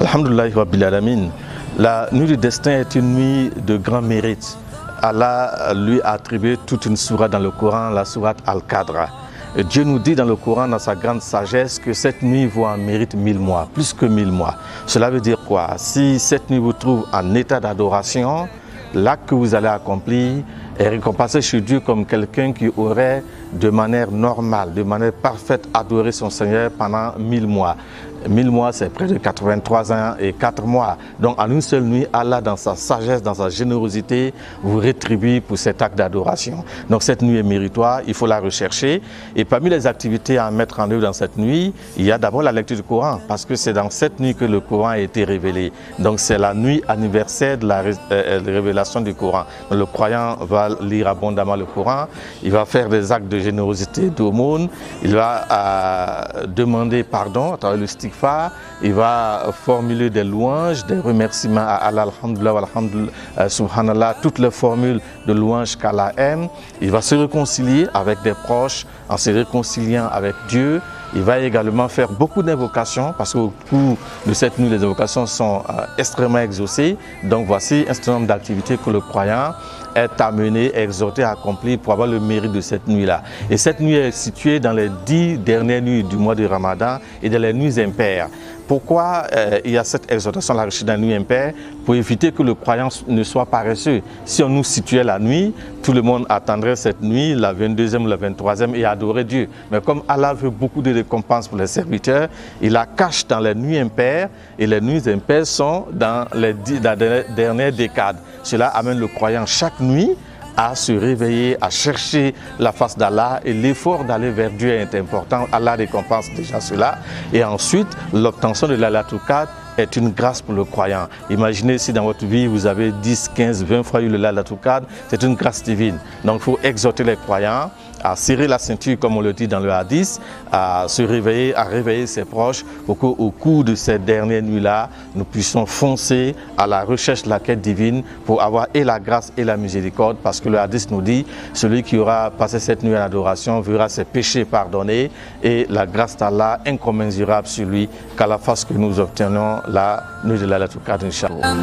Alhamdoulillahi Rabbil Alamin. La nuit du destin est une nuit de grand mérite. Allah lui a attribué toute une sourate dans le Coran, la sourate Al-Qadr. Dieu nous dit dans le Coran, dans sa grande sagesse, que cette nuit vaut en mérite 1000 mois, plus que 1000 mois. Cela veut dire quoi? Si cette nuit vous trouve en état d'adoration, l'acte que vous allez accomplir est récompensé chez Dieu comme quelqu'un qui aurait de manière normale, de manière parfaite adoré son Seigneur pendant 1000 mois. 1000 mois, c'est près de 83 ans et 4 mois. Donc en une seule nuit, Allah, dans sa sagesse, dans sa générosité, vous rétribue pour cet acte d'adoration. Donc cette nuit est méritoire, il faut la rechercher. Et parmi les activités à mettre en œuvre dans cette nuit, il y a d'abord la lecture du Coran, parce que c'est dans cette nuit que le Coran a été révélé. Donc c'est la nuit anniversaire de la révélation du Coran. Donc, le croyant va lire abondamment le Coran, il va faire des actes de générosité, d'aumône, il va demander pardon à travers le stick. Il va formuler des louanges, des remerciements à Allah, alhamdulillah, alhamdulillah, subhanallah, toutes les formules de louanges qu'Allah aime. Il va se réconcilier avec des proches en se réconciliant avec Dieu. Il va également faire beaucoup d'invocations parce qu'au cours de cette nuit, les invocations sont extrêmement exaucées. Donc voici un certain nombre d'activités que le croyant est amené, exhorté à accomplir pour avoir le mérite de cette nuit-là. Et cette nuit est située dans les 10 dernières nuits du mois de Ramadan et dans les nuits impaires. Pourquoi il y a cette exhortation à la recherche de la nuit impaire? Pour éviter que le croyant ne soit paresseux. Si on nous situait la nuit, tout le monde attendrait cette nuit, la 22e ou la 23e, et adorer Dieu. Mais comme Allah veut beaucoup de récompenses pour les serviteurs, il la cache dans les nuits impaires, et les nuits impaires sont dans les dernières décades. Cela amène le croyant chaque nuit à se réveiller, à chercher la face d'Allah, et l'effort d'aller vers Dieu est important. Allah récompense déjà cela. Et ensuite, l'obtention de Laylatul Qadr est une grâce pour le croyant. Imaginez si dans votre vie vous avez 10, 15, 20 fois eu le Laylatul Qadr, c'est une grâce divine. Donc il faut exhorter les croyants à serrer la ceinture, comme on le dit dans le hadith, à se réveiller, à réveiller ses proches pour qu'au cours de ces dernières nuits-là, nous puissions foncer à la recherche de la quête divine pour avoir et la grâce et la miséricorde, parce que le hadith nous dit, celui qui aura passé cette nuit à l'adoration verra ses péchés pardonnés et la grâce d'Allah incommensurable sur lui, qu'à la face que nous obtenons la nuit de Laylatul Qadr, Inch'Allah.